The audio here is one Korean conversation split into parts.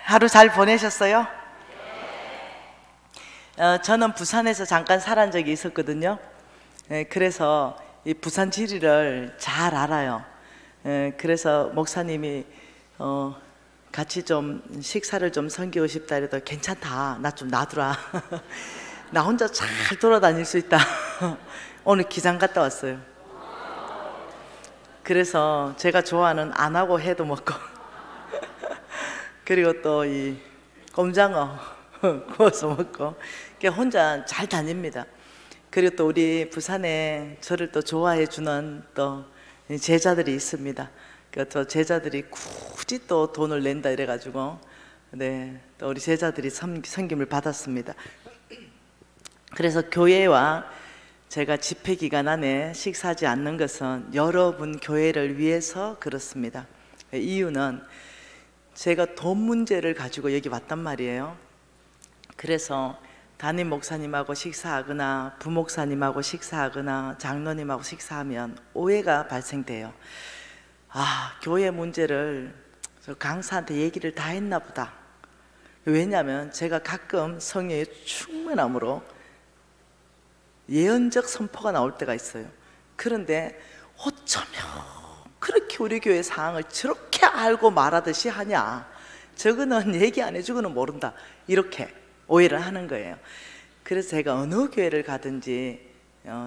하루 잘 보내셨어요? 저는 부산에서 잠깐 살은 적이 있었거든요. 그래서 이 부산 지리를 잘 알아요. 그래서 목사님이 같이 좀 식사를 좀 섬기고 싶다 해도 괜찮다, 나 좀 놔두라. 나 혼자 잘 돌아다닐 수 있다. 오늘 기장 갔다 왔어요. 그래서 제가 좋아하는 안 하고 해도 먹고 그리고 또 이 꼼장어 구워서 먹고 혼자 잘 다닙니다. 그리고 또 우리 부산에 저를 또 좋아해 주는 또 제자들이 있습니다. 또 제자들이 굳이 또 돈을 낸다 이래가지고 또 우리 제자들이 섬김을 받았습니다. 그래서 교회와 제가 집회 기간 안에 식사하지 않는 것은 여러분 교회를 위해서 그렇습니다. 이유는 제가 돈 문제를 가지고 여기 왔단 말이에요. 그래서 담임 목사님하고 식사하거나 부목사님하고 식사하거나 장로님하고 식사하면 오해가 발생돼요. 교회 문제를 저 강사한테 얘기를 다 했나 보다. 왜냐하면 제가 가끔 성령의 충만함으로 예언적 선포가 나올 때가 있어요. 그런데 어쩌면 그렇게 우리 교회 상황을 저렇게 알고 말하듯이 하냐, 저거는 얘기 안 해주고는 모른다, 이렇게 오해를 하는 거예요. 그래서 제가 어느 교회를 가든지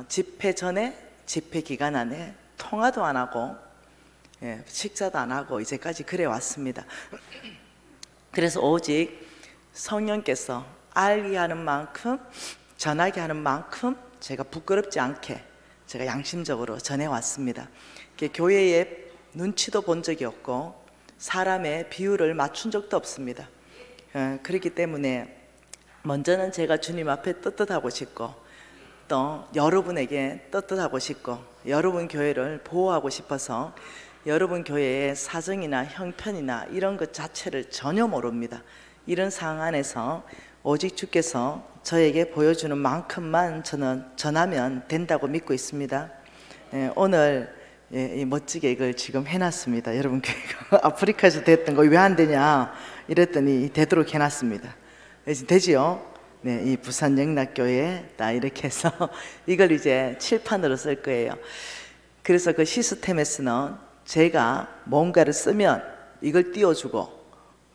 집회 전에 집회 기간 안에 통화도 안 하고 식사도 안 하고 이제까지 그래 왔습니다. 그래서 오직 성령께서 알게 하는 만큼, 전하게 하는 만큼 제가 부끄럽지 않게 제가 양심적으로 전해왔습니다. 교회에 눈치도 본 적이 없고 사람의 비율을 맞춘 적도 없습니다. 그렇기 때문에 먼저는 제가 주님 앞에 떳떳하고 싶고 또 여러분에게 떳떳하고 싶고 여러분 교회를 보호하고 싶어서 여러분 교회의 사정이나 형편이나 이런 것 자체를 전혀 모릅니다. 이런 상황 안에서 오직 주께서 저에게 보여주는 만큼만 저는 전하면 된다고 믿고 있습니다. 오늘 멋지게 이걸 지금 해놨습니다. 여러분 교회가 아프리카에서 됐던 거 왜 안 되냐 이랬더니 되도록 해놨습니다. 되지요? 이 부산 영락교회 딱 이렇게 해서 이걸 이제 칠판으로 쓸 거예요. 그래서 그 시스템에서는 제가 뭔가를 쓰면 이걸 띄워주고,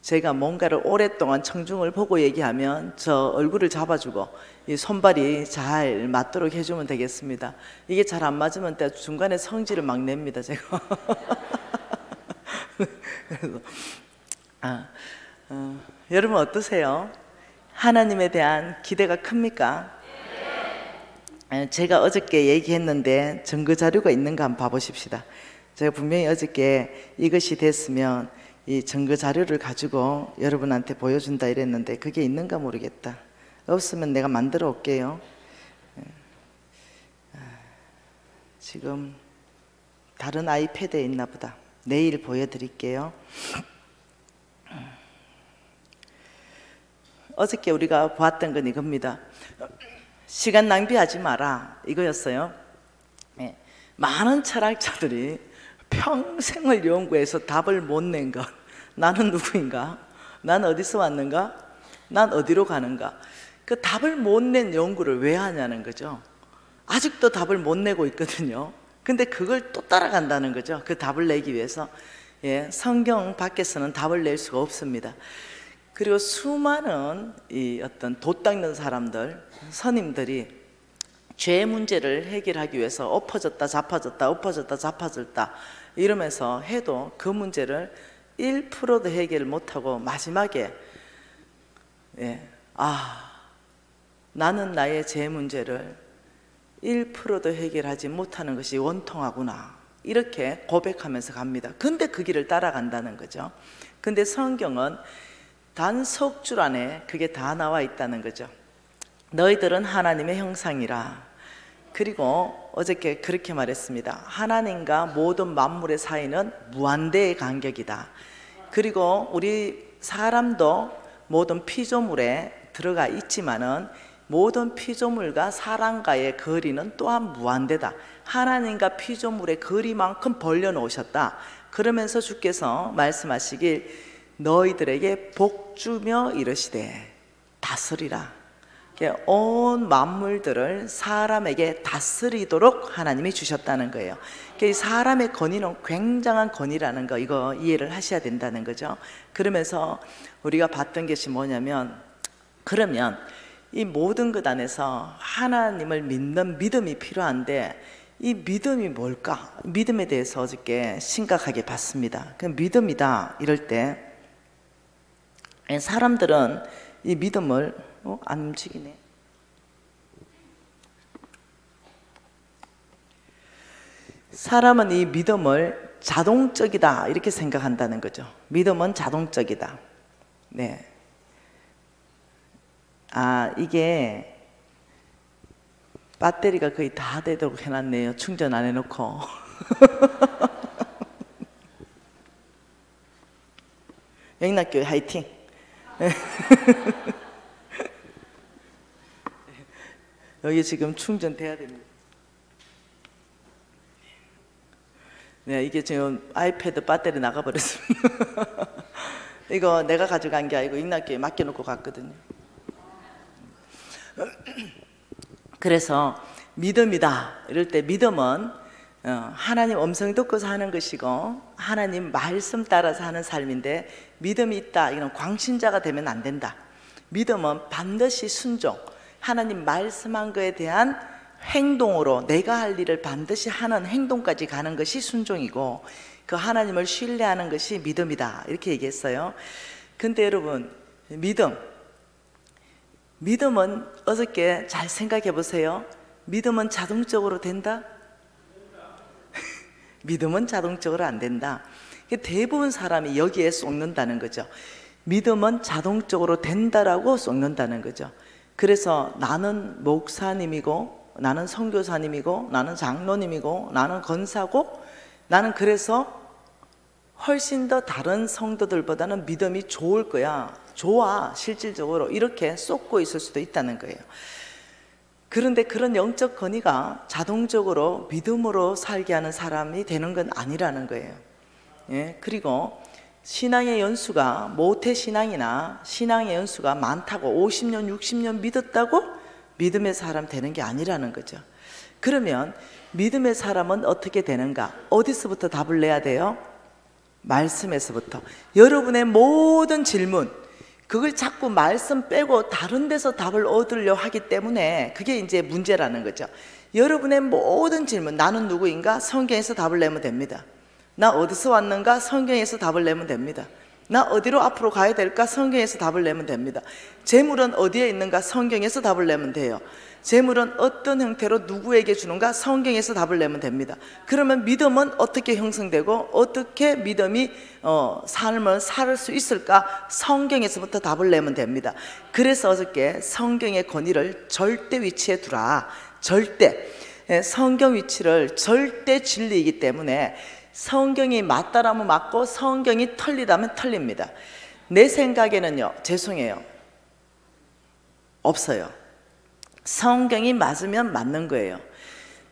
제가 뭔가를 오랫동안 청중을 보고 얘기하면 저 얼굴을 잡아주고 이 손발이 잘 맞도록 해주면 되겠습니다. 이게 잘 안 맞으면 중간에 성질을 막 냅니다, 제가. 그래서, 여러분 어떠세요? 하나님에 대한 기대가 큽니까? 제가 어저께 얘기했는데 증거 자료가 있는가 한번 봐보십시다. 제가 분명히 어저께 이것이 됐으면 이 증거 자료를 가지고 여러분한테 보여준다 이랬는데 그게 있는가 모르겠다. 없으면 내가 만들어 올게요. 지금 다른 아이패드에 있나 보다. 내일 보여드릴게요. 어저께 우리가 보았던 건 이겁니다. 시간 낭비하지 마라, 이거였어요. 많은 철학자들이 평생을 연구해서 답을 못 낸 것, 나는 누구인가? 난 어디서 왔는가? 난 어디로 가는가? 그 답을 못 낸 연구를 왜 하냐는 거죠. 아직도 답을 못 내고 있거든요. 근데 그걸 또 따라간다는 거죠. 그 답을 내기 위해서. 성경 밖에서는 답을 낼 수가 없습니다. 그리고 수많은 이 어떤 돛 닦는 사람들, 선임들이 죄 문제를 해결하기 위해서 엎어졌다 자빠졌다 엎어졌다 자빠졌다 이러면서 해도 그 문제를 1%도 해결 못하고 마지막에 나는 나의 죄 문제를 1%도 해결하지 못하는 것이 원통하구나, 이렇게 고백하면서 갑니다. 근데 그 길을 따라간다는 거죠. 근데 성경은 단 석 줄 안에 그게 다 나와 있다는 거죠. 너희들은 하나님의 형상이라. 그리고 어저께 그렇게 말했습니다. 하나님과 모든 만물의 사이는 무한대의 간격이다. 그리고 우리 사람도 모든 피조물에 들어가 있지만은 모든 피조물과 사람과의 거리는 또한 무한대다. 하나님과 피조물의 거리만큼 벌려놓으셨다. 그러면서 주께서 말씀하시길 너희들에게 복 주며 이르시되 다스리라. 온 만물들을 사람에게 다스리도록 하나님이 주셨다는 거예요. 사람의 권위는 굉장한 권위라는 거, 이거 이해를 하셔야 된다는 거죠. 그러면서 우리가 봤던 것이 뭐냐면, 그러면 이 모든 것 안에서 하나님을 믿는 믿음이 필요한데, 이 믿음이 뭘까? 믿음에 대해서 어저께 심각하게 봤습니다. 그 믿음이다 이럴 때 사람들은 이 믿음을 안 움직이네. 사람은 이 믿음을 자동적이다 이렇게 생각한다는 거죠. 믿음은 자동적이다. 네. 이게 배터리가 거의 다 되도록 해놨네요. 충전 안 해놓고. 영락교회 화이팅. 여기 지금 충전돼야 됩니다. 네, 이게 지금 아이패드 배터리 나가버렸습니다. 이거 내가 가져간 게 아니고 영락교회에 맡겨놓고 갔거든요. 그래서 믿음이다 이럴 때, 믿음은 하나님 음성 듣고서 하는 것이고 하나님 말씀 따라서 하는 삶인데, 믿음이 있다 이건 광신자가 되면 안 된다. 믿음은 반드시 순종, 하나님 말씀한 거에 대한 행동으로 내가 할 일을 반드시 하는 행동까지 가는 것이 순종이고, 그 하나님을 신뢰하는 것이 믿음이다 이렇게 얘기했어요. 근데 여러분, 믿음은 어저께 잘 생각해 보세요. 믿음은 자동적으로 된다? 믿음은 자동적으로 안 된다. 대부분 사람이 여기에 쏟는다는 거죠. 믿음은 자동적으로 된다라고 쏟는다는 거죠. 그래서 나는 목사님이고, 나는 선교사님이고, 나는 장로님이고, 나는 권사고, 나는 그래서 훨씬 더 다른 성도들보다는 믿음이 좋을 거야. 좋아, 실질적으로 이렇게 쏟고 있을 수도 있다는 거예요. 그런데 그런 영적 권위가 자동적으로 믿음으로 살게 하는 사람이 되는 건 아니라는 거예요. 예, 그리고 신앙의 연수가, 모태신앙이나 신앙의 연수가 많다고 50년 60년 믿었다고 믿음의 사람 되는 게 아니라는 거죠. 그러면 믿음의 사람은 어떻게 되는가? 어디서부터 답을 내야 돼요? 말씀에서부터. 여러분의 모든 질문, 그걸 자꾸 말씀 빼고 다른 데서 답을 얻으려 하기 때문에 그게 이제 문제라는 거죠. 여러분의 모든 질문, 나는 누구인가? 성경에서 답을 내면 됩니다. 나 어디서 왔는가? 성경에서 답을 내면 됩니다. 나 어디로 앞으로 가야 될까? 성경에서 답을 내면 됩니다. 재물은 어디에 있는가? 성경에서 답을 내면 돼요. 재물은 어떤 형태로 누구에게 주는가? 성경에서 답을 내면 됩니다. 그러면 믿음은 어떻게 형성되고 어떻게 믿음이 삶을 살 수 있을까? 성경에서부터 답을 내면 됩니다. 그래서 어저께 성경의 권위를 절대 위치에 두라. 절대. 성경 위치를 절대 진리이기 때문에 성경이 맞다라면 맞고 성경이 틀리다면 틀립니다. 내 생각에는요, 죄송해요, 없어요. 성경이 맞으면 맞는 거예요.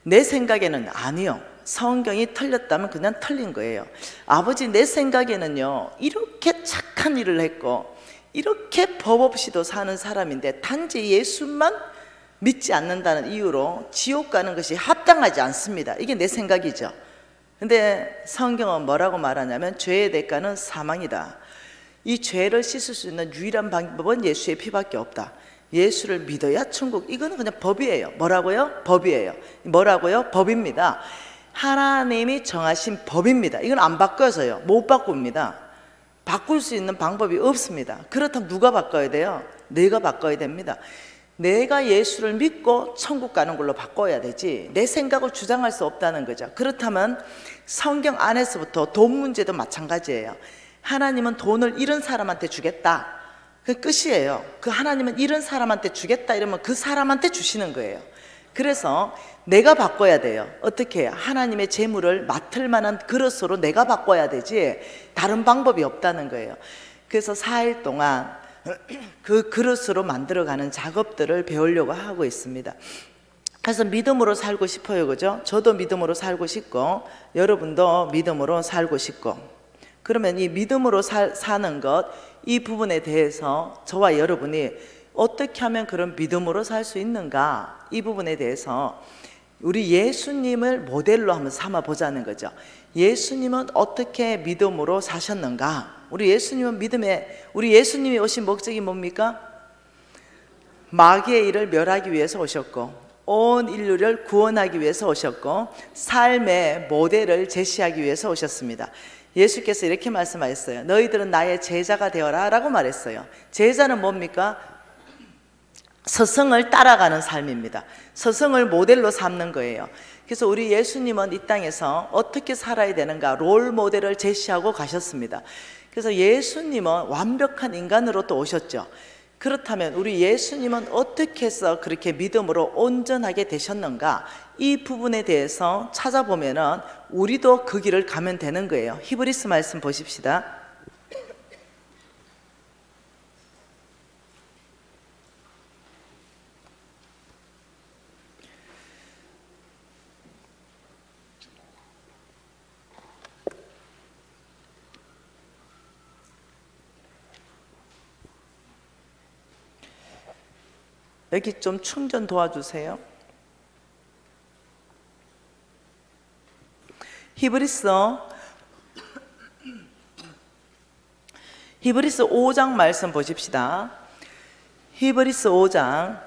내 생각에는 아니요, 성경이 틀렸다면 그냥 틀린 거예요. 아버지, 내 생각에는요, 이렇게 착한 일을 했고 이렇게 법 없이도 사는 사람인데 단지 예수만 믿지 않는다는 이유로 지옥 가는 것이 합당하지 않습니다. 이게 내 생각이죠. 근데 성경은 뭐라고 말하냐면 죄의 대가는 사망이다. 이 죄를 씻을 수 있는 유일한 방법은 예수의 피밖에 없다. 예수를 믿어야 천국. 이거는 그냥 법이에요. 뭐라고요? 법이에요. 뭐라고요? 법입니다. 하나님이 정하신 법입니다. 이건 안 바꿔서요, 못 바꿉니다. 바꿀 수 있는 방법이 없습니다. 그렇다면 누가 바꿔야 돼요? 내가 바꿔야 됩니다. 내가 예수를 믿고 천국 가는 걸로 바꿔야 되지 내 생각을 주장할 수 없다는 거죠. 그렇다면 성경 안에서부터 돈 문제도 마찬가지예요. 하나님은 돈을 잃은 사람한테 주겠다, 그 끝이에요. 그 하나님은 잃은 사람한테 주겠다 이러면 그 사람한테 주시는 거예요. 그래서 내가 바꿔야 돼요. 어떻게? 하나님의 재물을 맡을 만한 그릇으로 내가 바꿔야 되지 다른 방법이 없다는 거예요. 그래서 4일 동안 그 그릇으로 만들어가는 작업들을 배우려고 하고 있습니다. 그래서 믿음으로 살고 싶어요, 그죠? 저도 믿음으로 살고 싶고 여러분도 믿음으로 살고 싶고, 그러면 이 믿음으로 사는 것, 이 부분에 대해서 저와 여러분이 어떻게 하면 그런 믿음으로 살 수 있는가, 이 부분에 대해서 우리 예수님을 모델로 한번 삼아 보자는 거죠. 예수님은 어떻게 믿음으로 사셨는가? 우리 예수님이 오신 목적이 뭡니까? 마귀의 일을 멸하기 위해서 오셨고, 온 인류를 구원하기 위해서 오셨고, 삶의 모델을 제시하기 위해서 오셨습니다. 예수께서 이렇게 말씀하셨어요. 너희들은 나의 제자가 되어라 라고 말했어요. 제자는 뭡니까? 스승을 따라가는 삶입니다. 스승을 모델로 삼는 거예요. 그래서 우리 예수님은 이 땅에서 어떻게 살아야 되는가 롤 모델을 제시하고 가셨습니다. 그래서 예수님은 완벽한 인간으로 또 오셨죠. 그렇다면 우리 예수님은 어떻게 해서 그렇게 믿음으로 온전하게 되셨는가, 이 부분에 대해서 찾아보면은 우리도 그 길을 가면 되는 거예요. 히브리서 말씀 보십시다. 여기 좀 충전 도와주세요. 히브리서 5장 말씀 보십시다. 히브리서 5장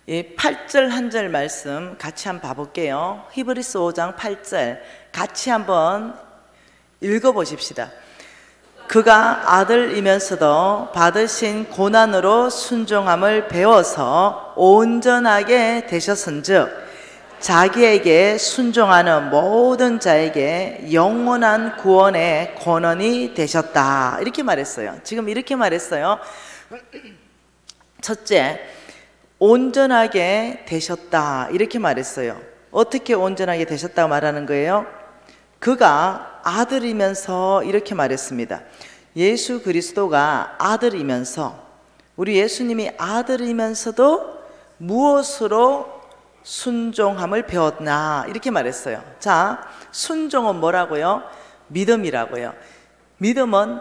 8절 한 절 말씀 같이 한번 봐볼게요. 히브리서 5장 8절 같이 한번 읽어보십시다. 그가 아들이면서도 받으신 고난으로 순종함을 배워서 온전하게 되셨은즉 자기에게 순종하는 모든 자에게 영원한 구원의 권원이 되셨다, 이렇게 말했어요. 지금 이렇게 말했어요. 첫째, 온전하게 되셨다, 이렇게 말했어요. 어떻게 온전하게 되셨다고 말하는 거예요? 그가 아들이면서 이렇게 말했습니다. 예수 그리스도가 아들이면서, 우리 예수님이 아들이면서도 무엇으로 순종함을 배웠나, 이렇게 말했어요. 자, 순종은 뭐라고요? 믿음이라고요. 믿음은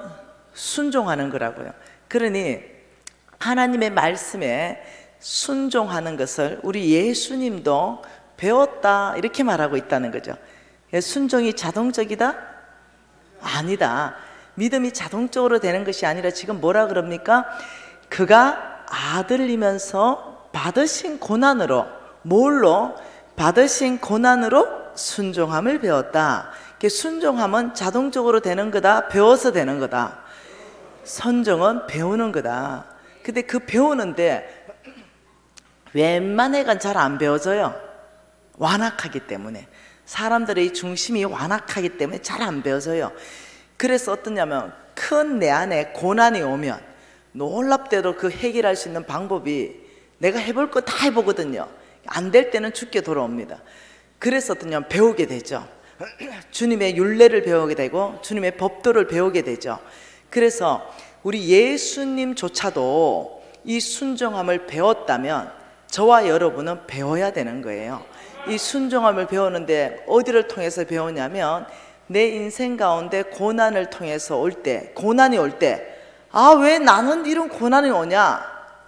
순종하는 거라고요. 그러니 하나님의 말씀에 순종하는 것을 우리 예수님도 배웠다, 이렇게 말하고 있다는 거죠. 순종이 자동적이다? 아니다. 믿음이 자동적으로 되는 것이 아니라 지금 뭐라 그럽니까? 그가 아들이면서 받으신 고난으로, 뭘로? 받으신 고난으로 순종함을 배웠다. 순종함은 자동적으로 되는 거다, 배워서 되는 거다. 선종은 배우는 거다. 근데 그 배우는데 웬만한 애가 잘 안 배워져요. 완악하기 때문에. 사람들의 중심이 완악하기 때문에 잘 안 배워져요. 그래서 어떠냐면 큰 내 안에 고난이 오면 놀랍게도 그 해결할 수 있는 방법이, 내가 해볼 거 다 해보거든요. 안 될 때는 죽게 돌아옵니다. 그래서 어떠냐면 배우게 되죠. 주님의 율례를 배우게 되고 주님의 법도를 배우게 되죠. 그래서 우리 예수님조차도 이 순종함을 배웠다면 저와 여러분은 배워야 되는 거예요. 이 순종함을 배우는데 어디를 통해서 배우냐면 내 인생 가운데 고난을 통해서 올 때, 고난이 올 때, 아, 왜 나는 이런 고난이 오냐,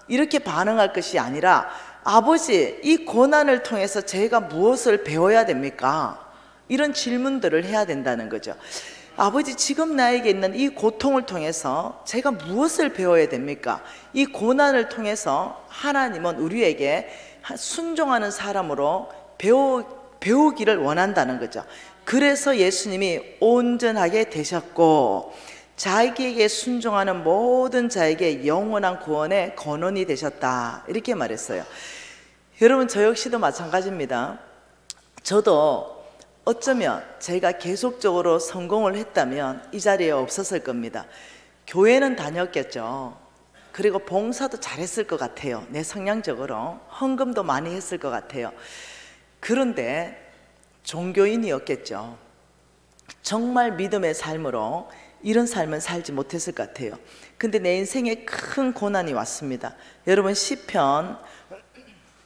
이렇게 반응할 것이 아니라, 아버지, 이 고난을 통해서 제가 무엇을 배워야 됩니까? 이런 질문들을 해야 된다는 거죠. 아버지, 지금 나에게 있는 이 고통을 통해서 제가 무엇을 배워야 됩니까? 이 고난을 통해서 하나님은 우리에게 순종하는 사람으로 배우기를 원한다는 거죠. 그래서 예수님이 온전하게 되셨고 자기에게 순종하는 모든 자에게 영원한 구원의 권원이 되셨다, 이렇게 말했어요. 여러분, 저 역시도 마찬가지입니다. 저도 어쩌면 제가 계속적으로 성공을 했다면 이 자리에 없었을 겁니다. 교회는 다녔겠죠. 그리고 봉사도 잘했을 것 같아요. 내 성향적으로 헌금도 많이 했을 것 같아요. 그런데 종교인이었겠죠. 정말 믿음의 삶으로 이런 삶은 살지 못했을 것 같아요. 근데 내 인생에 큰 고난이 왔습니다. 여러분, 시편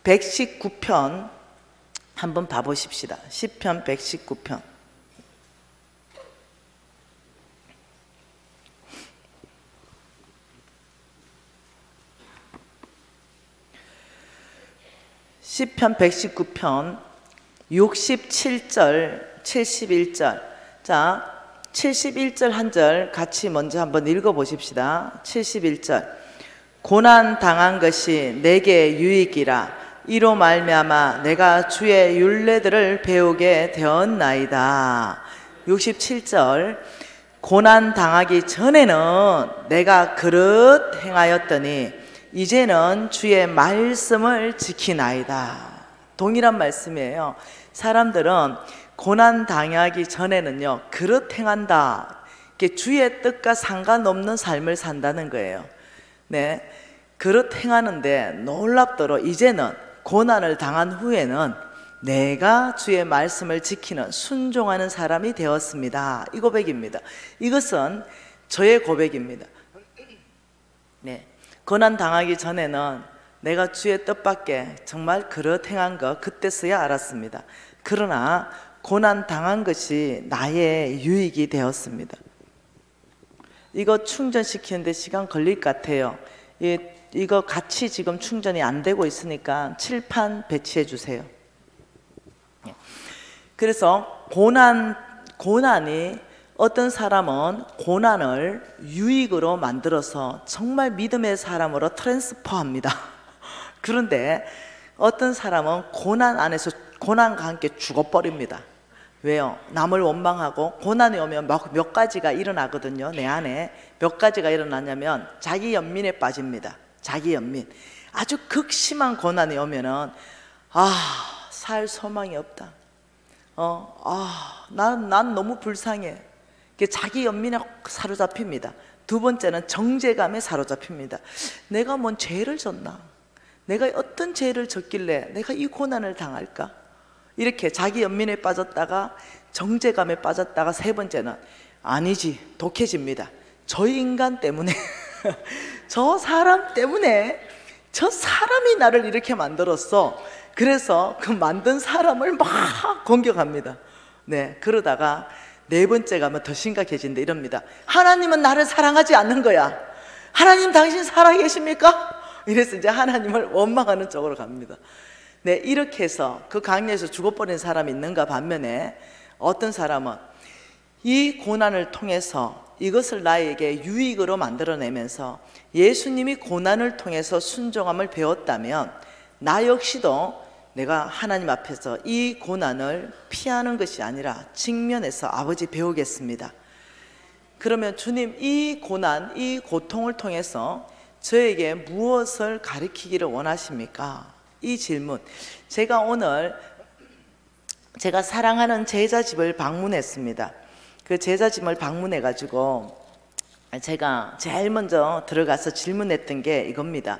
119편 한번 봐보십시다. 시편 119편. 시편 119편 67절 71절. 자, 71절 한 절 같이 먼저 한번 읽어 보십시다. 71절. 고난 당한 것이 내게 유익이라. 이로 말미암아 내가 주의 율례들을 배우게 되었나이다. 67절. 고난 당하기 전에는 내가 그릇 행하였더니 이제는 주의 말씀을 지키나이다. 동일한 말씀이에요. 사람들은 고난 당하기 전에는요, 그릇 행한다. 주의 뜻과 상관없는 삶을 산다는 거예요. 네, 그릇 행하는데 놀랍도록 이제는 고난을 당한 후에는 내가 주의 말씀을 지키는 순종하는 사람이 되었습니다. 이 고백입니다. 이것은 저의 고백입니다. 네, 고난 당하기 전에는 내가 주의 뜻밖에 정말 그릇 행한 거 그때서야 알았습니다. 그러나 고난 당한 것이 나의 유익이 되었습니다. 이거 충전시키는데 시간 걸릴 것 같아요. 이거 같이 지금 충전이 안 되고 있으니까 칠판 배치해 주세요. 그래서 고난이 어떤 사람은 고난을 유익으로 만들어서 정말 믿음의 사람으로 트랜스퍼합니다. 그런데 어떤 사람은 고난 안에서 고난과 함께 죽어버립니다. 왜요? 남을 원망하고 고난이 오면 몇 가지가 일어나거든요. 내 안에 몇 가지가 일어나냐면 자기 연민에 빠집니다. 자기 연민. 아주 극심한 고난이 오면은 살 소망이 없다. 난 너무 불쌍해. 자기 연민에 사로잡힙니다. 두 번째는 정죄감에 사로잡힙니다. 내가 뭔 죄를 졌나? 내가 어떤 죄를 졌길래 내가 이 고난을 당할까? 이렇게 자기 연민에 빠졌다가 정죄감에 빠졌다가 세 번째는 아니지, 독해집니다. 저 인간 때문에 저 사람 때문에 저 사람이 나를 이렇게 만들었어. 그래서 그 만든 사람을 막 공격합니다. 네, 그러다가 네 번째 가면 더 심각해진다. 이럽니다. 하나님은 나를 사랑하지 않는 거야. 하나님 당신 살아계십니까? 이래서 이제 하나님을 원망하는 쪽으로 갑니다. 네, 이렇게 해서 그 강야에서 죽어버린 사람이 있는가 반면에 어떤 사람은 이 고난을 통해서 이것을 나에게 유익으로 만들어내면서 예수님이 고난을 통해서 순종함을 배웠다면 나 역시도 내가 하나님 앞에서 이 고난을 피하는 것이 아니라 직면해서 아버지 배우겠습니다. 그러면 주님, 이 고난, 이 고통을 통해서 저에게 무엇을 가르치기를 원하십니까? 이 질문. 제가 오늘 제가 사랑하는 제자집을 방문했습니다. 그 제자집을 방문해 가지고 제가 제일 먼저 들어가서 질문했던 게 이겁니다.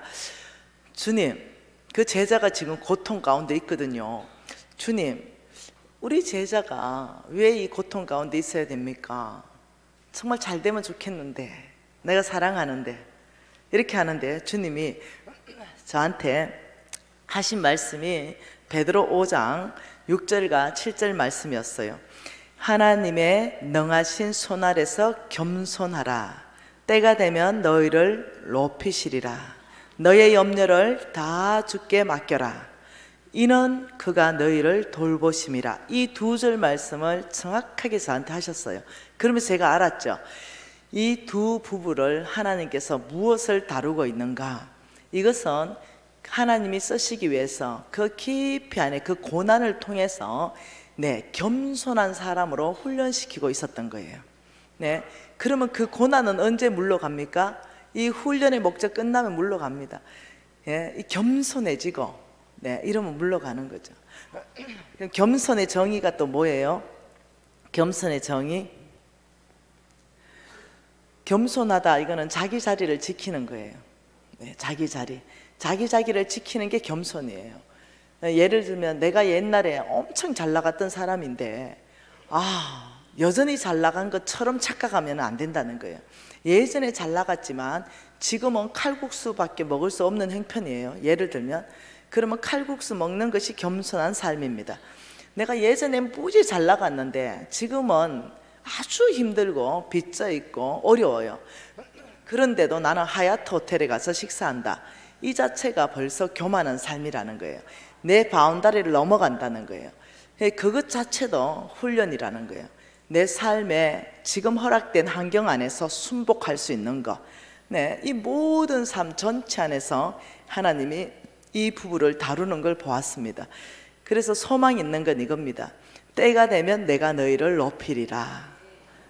주님, 그 제자가 지금 고통 가운데 있거든요. 주님, 우리 제자가 왜 이 고통 가운데 있어야 됩니까? 정말 잘 되면 좋겠는데, 내가 사랑하는데. 이렇게 하는데 주님이 저한테 하신 말씀이 베드로 5장 6절과 7절 말씀이었어요. 하나님의 능하신 손 아래서 겸손하라. 때가 되면 너희를 높이시리라. 너의 염려를 다 주께 맡겨라. 이는 그가 너희를 돌보심이라. 이 두 절 말씀을 정확하게 저한테 하셨어요. 그러면서 제가 알았죠. 이 두 부부를 하나님께서 무엇을 다루고 있는가? 이것은 하나님이 쓰시기 위해서 그 깊이 안에 그 고난을 통해서 겸손한 사람으로 훈련시키고 있었던 거예요. 네, 그러면 그 고난은 언제 물러갑니까? 이 훈련의 목적 끝나면 물러갑니다. 이 겸손해지고 이러면 물러가는 거죠. 겸손의 정의가 또 뭐예요? 겸손의 정의? 겸손하다, 이거는 자기 자리를 지키는 거예요. 자기 자기를 지키는 게 겸손이에요. 예를 들면 내가 옛날에 엄청 잘 나갔던 사람인데 여전히 잘 나간 것처럼 착각하면 안 된다는 거예요. 예전에 잘 나갔지만 지금은 칼국수밖에 먹을 수 없는 형편이에요. 예를 들면 그러면 칼국수 먹는 것이 겸손한 삶입니다. 내가 예전엔 무지 잘 나갔는데 지금은 아주 힘들고 빚져 있고 어려워요. 그런데도 나는 하얏트 호텔에 가서 식사한다. 이 자체가 벌써 교만한 삶이라는 거예요. 내 바운다리를 넘어간다는 거예요. 그것 자체도 훈련이라는 거예요. 내 삶에 지금 허락된 환경 안에서 순복할 수 있는 것. 네, 이 모든 삶 전체 안에서 하나님이 이 부부를 다루는 걸 보았습니다. 그래서 소망이 있는 건 이겁니다. 때가 되면 내가 너희를 높이리라.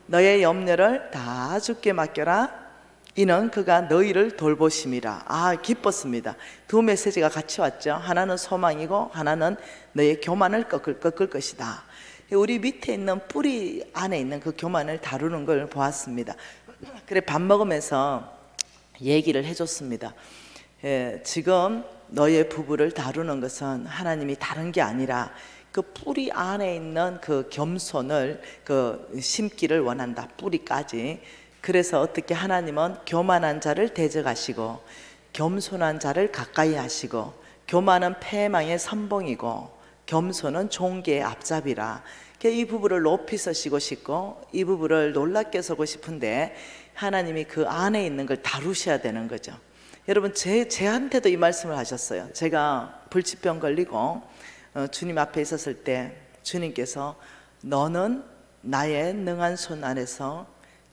너의 염려를 다 주께 맡겨라. 이는 그가 너희를 돌보심이라. 아, 기뻤습니다. 두 메시지가 같이 왔죠. 하나는 소망이고 하나는 너의 교만을 꺾을 것이다. 우리 밑에 있는 뿌리 안에 있는 그 교만을 다루는 걸 보았습니다. 그래, 밥 먹으면서 얘기를 해줬습니다. 지금 너의 부부를 다루는 것은 하나님이 다른 게 아니라 그 뿌리 안에 있는 그 겸손을 심기를 원한다. 뿌리까지. 그래서 어떻게 하나님은 교만한 자를 대적하시고 겸손한 자를 가까이 하시고, 교만은 패망의 선봉이고 겸손은 종기의 앞잡이라. 이 부부를 높이 서시고 싶고 이 부부를 놀랍게 서고 싶은데 하나님이 그 안에 있는 걸 다루셔야 되는 거죠. 여러분, 제한테도 이 말씀을 하셨어요. 제가 불치병 걸리고 주님 앞에 있었을 때 주님께서 너는 나의 능한 손 안에서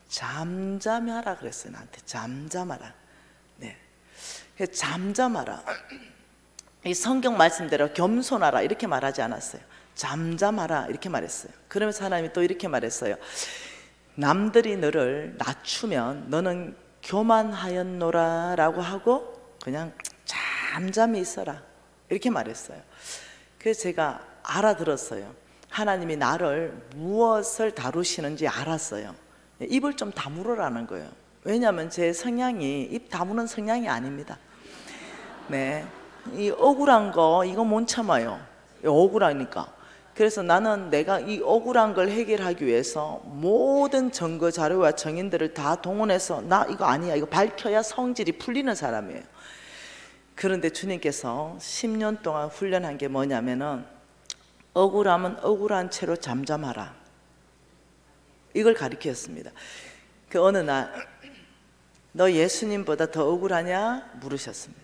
잠잠하라 그랬어요. 나한테 잠잠하라. 네, 잠잠하라. 이 성경 말씀대로 겸손하라 이렇게 말하지 않았어요. 잠잠하라 이렇게 말했어요. 그러면서 하나님이 또 이렇게 말했어요. 남들이 너를 낮추면 너는 교만하였노라 라고 하고 그냥 잠잠히 있어라 이렇게 말했어요. 그래서 제가 알아들었어요. 하나님이 나를 무엇을 다루시는지 알았어요. 입을 좀 다물으라는 거예요. 왜냐하면 제 성향이 입 다무는 성향이 아닙니다. 네, 이 억울한 거 이거 못 참아요. 억울하니까. 그래서 나는 내가 이 억울한 걸 해결하기 위해서 모든 증거 자료와 증인들을 다 동원해서 나 이거 아니야, 이거 밝혀야 성질이 풀리는 사람이에요. 그런데 주님께서 10년 동안 훈련한 게 뭐냐면은 억울하면 억울한 채로 잠잠하라, 이걸 가르쳤습니다. 그 어느 날 너 예수님보다 더 억울하냐 물으셨습니다.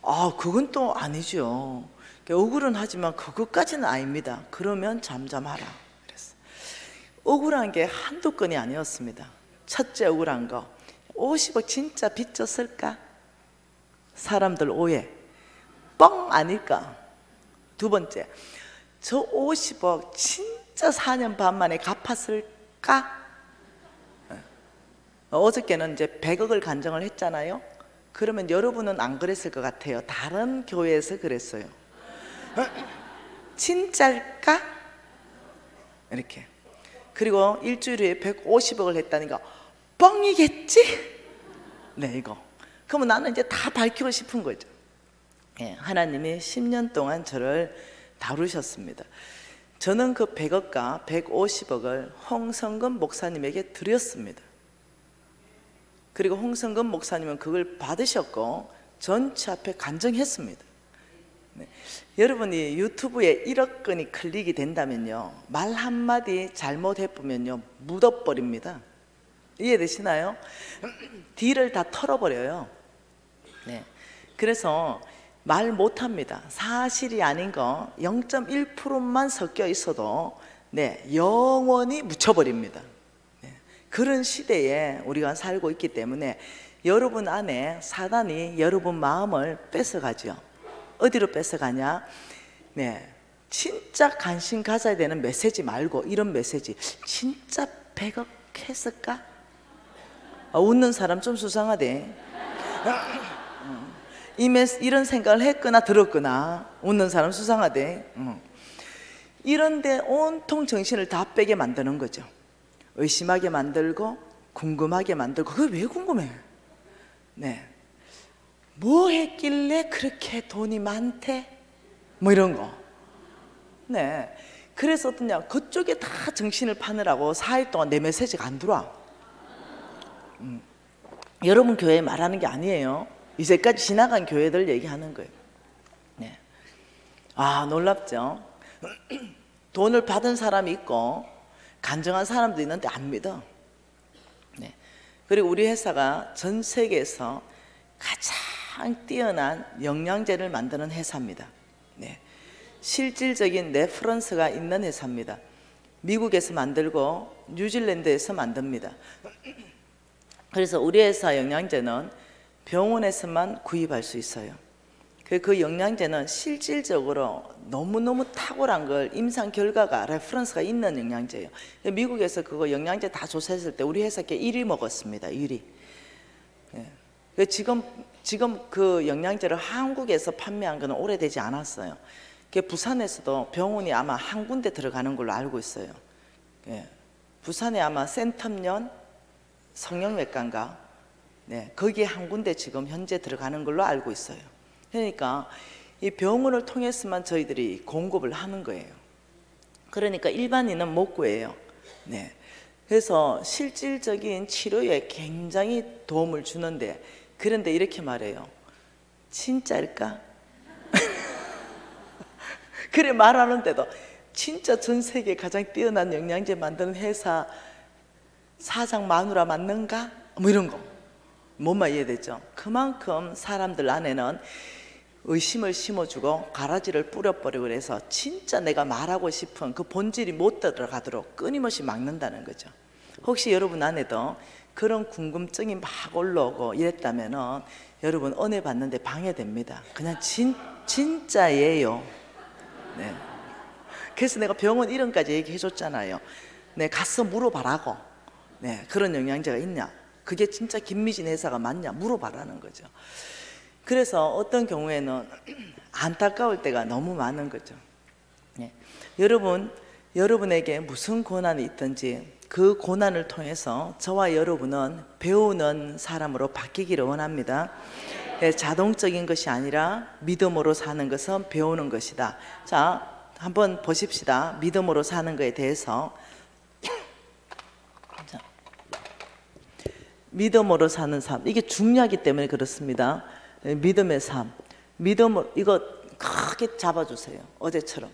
아, 그건 또 아니죠. 억울은 하지만 그것까지는 아닙니다. 그러면 잠잠하라 그랬어요. 억울한 게 한두 건이 아니었습니다. 첫째 억울한 거, 50억 진짜 빚졌을까? 사람들 오해, 뻥 아닐까? 두 번째, 저 50억 진짜 4년 반 만에 갚았을까? 어저께는 이제 100억을 간정을 했잖아요. 그러면 여러분은 안 그랬을 것 같아요. 다른 교회에서 그랬어요. 진짜일까? 이렇게. 그리고 일주일에 150억을 했다니까 뻥이겠지? 네, 이거. 그러면 나는 이제 다 밝히고 싶은 거죠. 예, 하나님이 10년 동안 저를 다루셨습니다. 저는 그 100억과 150억을 홍성근 목사님에게 드렸습니다. 그리고 홍성근 목사님은 그걸 받으셨고 전체 앞에 간증했습니다. 네. 여러분이 유튜브에 1억 건이 클릭이 된다면요, 말 한마디 잘못해보면요 묻어버립니다. 이해되시나요? 딜을 다 털어버려요. 네. 그래서 말 못합니다. 사실이 아닌 거 0.1%만 섞여 있어도 네, 영원히 묻혀버립니다. 네. 그런 시대에 우리가 살고 있기 때문에 여러분 안에 사단이 여러분 마음을 뺏어가죠. 어디로 뺏어가냐? 네, 진짜 관심 가져야 되는 메시지 말고 이런 메시지, 진짜 100억 했을까? 웃는 사람 좀 수상하대. 이런 생각을 했거나 들었거나 웃는 사람 수상하대. 이런데 온통 정신을 다 빼게 만드는 거죠. 의심하게 만들고 궁금하게 만들고. 그게 왜 궁금해? 네, 뭐 했길래 그렇게 돈이 많대? 뭐 이런 거. 네, 그래서 어떠냐, 그쪽에 다 정신을 파느라고 4일 동안 내 메시지가 안 들어와. 여러분 교회 말하는 게 아니에요. 이제까지 지나간 교회들 얘기하는 거예요. 네. 아, 놀랍죠? 돈을 받은 사람이 있고 간증한 사람도 있는데 안 믿어. 네. 그리고 우리 회사가 전 세계에서 가장 가장 뛰어난 영양제를 만드는 회사입니다. 네. 실질적인 레퍼런스가 있는 회사입니다. 미국에서 만들고 뉴질랜드에서 만듭니다. 그래서 우리 회사 영양제는 병원에서만 구입할 수 있어요. 그 영양제는 실질적으로 너무너무 탁월한 걸 임상 결과가 레퍼런스가 있는 영양제예요. 미국에서 그거 영양제 다 조사했을 때 우리 회사께 1위 먹었습니다. 1위. 예. 지금 그 영양제를 한국에서 판매한 거는 오래되지 않았어요. 부산에서도 병원이 아마 한 군데 들어가는 걸로 알고 있어요. 예. 부산에 아마 센텀년 성형외과인가, 네, 거기에 한 군데 지금 현재 들어가는 걸로 알고 있어요. 그러니까 이 병원을 통해서만 저희들이 공급을 하는 거예요. 그러니까 일반인은 못 구해요. 네. 그래서 실질적인 치료에 굉장히 도움을 주는데, 그런데 이렇게 말해요. 진짜일까? 그래 말하는데도 진짜 전 세계 가장 뛰어난 영양제 만드는 회사 사장 마누라 맞는가? 뭐 이런 거. 뭔 말 이해되죠? 그만큼 사람들 안에는 의심을 심어주고 가라지를 뿌려버리고 그래서 진짜 내가 말하고 싶은 그 본질이 못 들어가도록 끊임없이 막는다는 거죠. 혹시 여러분 안에도 그런 궁금증이 막 올라오고 이랬다면은 여러분 은혜 받는데 방해됩니다. 그냥 진짜예요. 네. 그래서 내가 병원 이름까지 얘기해 줬잖아요. 네, 가서 물어봐라고. 네, 그런 영양제가 있냐? 그게 진짜 김미진 회사가 맞냐? 물어봐라는 거죠. 그래서 어떤 경우에는 안타까울 때가 너무 많은 거죠. 네. 여러분에게 무슨 고난이 있든지 그 고난을 통해서 저와 여러분은 배우는 사람으로 바뀌기를 원합니다. 네, 자동적인 것이 아니라 믿음으로 사는 것은 배우는 것이다. 자, 한번 보십시다. 믿음으로 사는 것에 대해서. 자, 믿음으로 사는 삶, 이게 중요하기 때문에 그렇습니다. 믿음의 삶, 믿음으로, 이거 크게 잡아주세요. 어제처럼.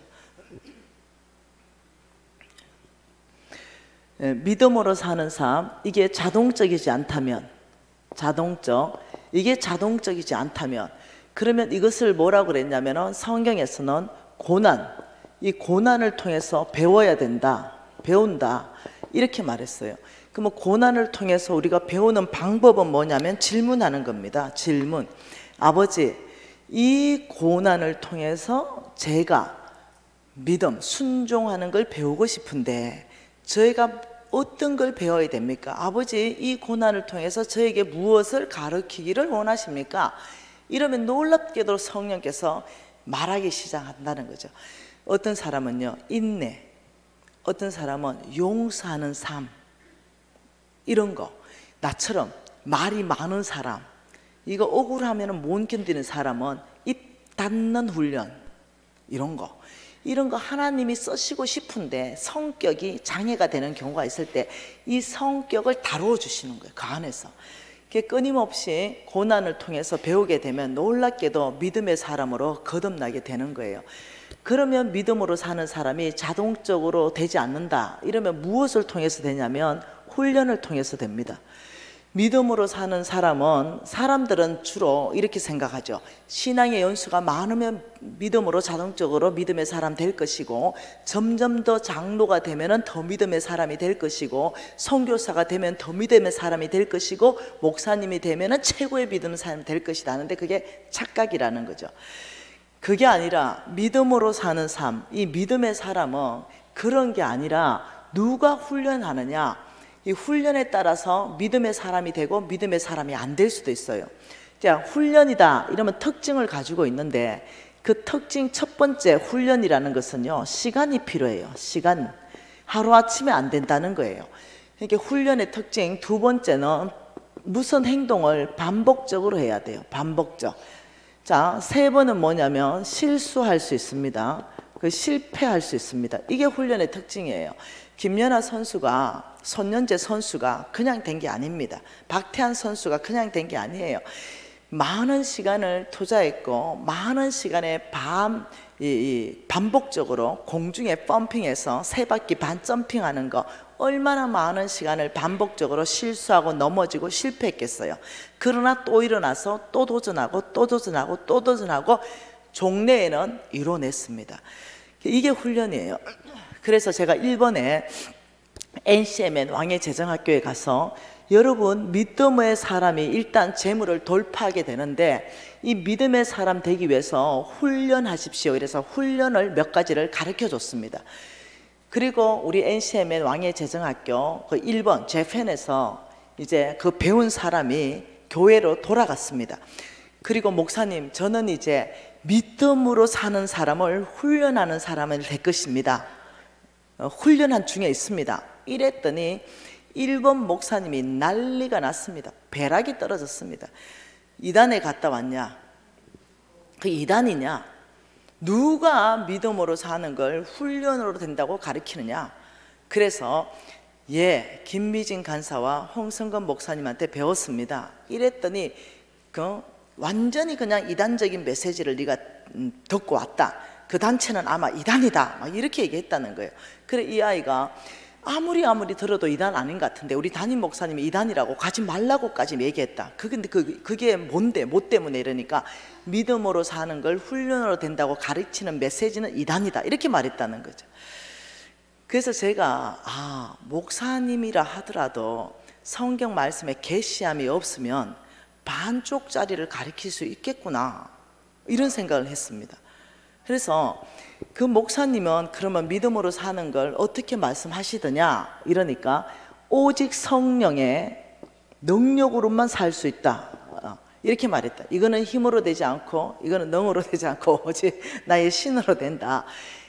믿음으로 사는 삶, 이게 자동적이지 않다면, 이게 자동적이지 않다면, 그러면 이것을 뭐라고 그랬냐면 성경에서는 이 고난을 통해서 배워야 된다, 배운다, 이렇게 말했어요. 그럼 고난을 통해서 우리가 배우는 방법은 뭐냐면 질문하는 겁니다. 질문. 아버지, 이 고난을 통해서 제가 믿음, 순종하는 걸 배우고 싶은데 저희가 어떤 걸 배워야 됩니까? 아버지, 이 고난을 통해서 저에게 무엇을 가르치기를 원하십니까? 이러면 놀랍게도 성령께서 말하기 시작한다는 거죠. 어떤 사람은요, 인내, 어떤 사람은 용서하는 삶, 이런 거. 나처럼 말이 많은 사람, 이거 억울하면 못 견디는 사람은 입 닫는 훈련, 이런 거 하나님이 쓰시고 싶은데 성격이 장애가 되는 경우가 있을 때 이 성격을 다루어 주시는 거예요. 그 안에서 끊임없이 고난을 통해서 배우게 되면 놀랍게도 믿음의 사람으로 거듭나게 되는 거예요. 그러면 믿음으로 사는 사람이 자동적으로 되지 않는다, 이러면 무엇을 통해서 되냐면 훈련을 통해서 됩니다. 믿음으로 사는 사람들은 주로 이렇게 생각하죠. 신앙의 연수가 많으면 믿음으로 자동적으로 믿음의 사람 될 것이고, 점점 더 장로가 되면 더 믿음의 사람이 될 것이고, 선교사가 되면 더 믿음의 사람이 될 것이고, 목사님이 되면 최고의 믿음의 사람이 될 것이다 하는데 그게 착각이라는 거죠. 그게 아니라 믿음으로 사는 삶, 이 믿음의 사람은 그런 게 아니라 누가 훈련하느냐, 이 훈련에 따라서 믿음의 사람이 되고 믿음의 사람이 안 될 수도 있어요. 자, 훈련이다 이러면 특징을 가지고 있는데, 그 특징 첫 번째 훈련이라는 것은요, 시간이 필요해요. 시간. 하루아침에 안 된다는 거예요. 이게 훈련의 특징 두 번째는 무슨 행동을 반복적으로 해야 돼요. 반복적. 자, 세 번은 뭐냐면 실수할 수 있습니다. 실패할 수 있습니다. 이게 훈련의 특징이에요. 김연아 선수가, 손연재 선수가 그냥 된 게 아닙니다. 박태환 선수가 그냥 된 게 아니에요. 많은 시간을 투자했고 많은 시간에 반복적으로 공중에 펌핑해서 3바퀴 반 점핑하는 거, 얼마나 많은 시간을 반복적으로 실수하고 넘어지고 실패했겠어요. 그러나 또 일어나서 또 도전하고 또 도전하고 또 도전하고 종래에는 이뤄냈습니다. 이게 훈련이에요. 그래서 제가 일본에 NCMN 왕의 재정학교에 가서 여러분, 믿음의 사람이 일단 재물을 돌파하게 되는데 이 믿음의 사람 되기 위해서 훈련하십시오. 이래서 훈련을 몇 가지를 가르쳐 줬습니다. 그리고 우리 NCMN 왕의 재정학교 그 1번 재팬에서 이제 그 배운 사람이 교회로 돌아갔습니다. 그리고 목사님, 저는 이제 믿음으로 사는 사람을 훈련하는 사람이 될 것입니다. 훈련한 중에 있습니다. 이랬더니 일본 목사님이 난리가 났습니다. 벼락이 떨어졌습니다. 이단에 갔다 왔냐? 그 이단이냐? 누가 믿음으로 사는 걸 훈련으로 된다고 가르치느냐? 그래서 김미진 간사와 홍성건 목사님한테 배웠습니다. 이랬더니 완전히 그냥 이단적인 메시지를 네가 듣고 왔다. 그 단체는 아마 이단이다. 막 이렇게 얘기했다는 거예요. 그래 이 아이가 아무리 들어도 이단 아닌 것 같은데 우리 담임 목사님이 이단이라고 가지 말라고까지 얘기했다. 그게 뭔데? 뭐 때문에? 이러니까 믿음으로 사는 걸 훈련으로 된다고 가르치는 메시지는 이단이다. 이렇게 말했다는 거죠. 그래서 제가 목사님이라 하더라도 성경 말씀에 계시함이 없으면 반쪽짜리를 가르칠 수 있겠구나, 이런 생각을 했습니다. 그래서 그 목사님은 그러면 믿음으로 사는 걸 어떻게 말씀하시더냐? 이러니까 오직 성령의 능력으로만 살 수 있다, 이렇게 말했다. 이거는 힘으로 되지 않고 이거는 능으로 되지 않고 오직 나의 신으로 된다.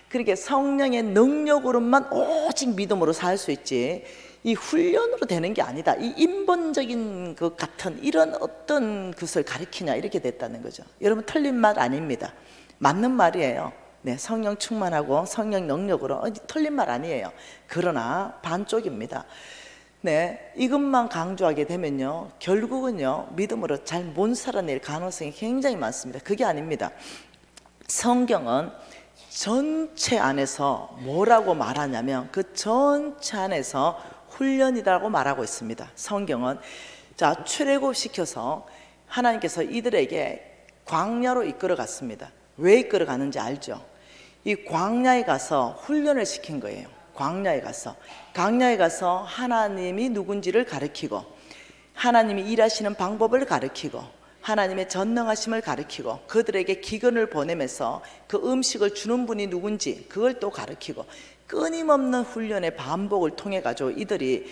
그렇게 성령의 능력으로만 오직 믿음으로 살 수 있지 이 훈련으로 되는 게 아니다. 이 인본적인 것 같은 이런 어떤 것을 가르치냐, 이렇게 됐다는 거죠. 여러분, 틀린 말 아닙니다. 맞는 말이에요. 네, 성령 충만하고 성령 능력으로 틀린 말 아니에요. 그러나 반쪽입니다. 네, 이것만 강조하게 되면요, 결국은요 믿음으로 잘 못 살아낼 가능성이 굉장히 많습니다. 그게 아닙니다. 성경은 전체 안에서 뭐라고 말하냐면 그 전체 안에서 훈련이라고 말하고 있습니다. 성경은 출애굽시켜서 하나님께서 이들에게 광야로 이끌어 갔습니다. 왜 이끌어 가는지 알죠? 이 광야에 가서 훈련을 시킨 거예요. 광야에 가서 하나님이 누군지를 가르치고 하나님이 일하시는 방법을 가르치고 하나님의 전능하심을 가르치고 그들에게 기근을 보내면서 그 음식을 주는 분이 누군지 그걸 또 가르치고 끊임없는 훈련의 반복을 통해 가지고 이들이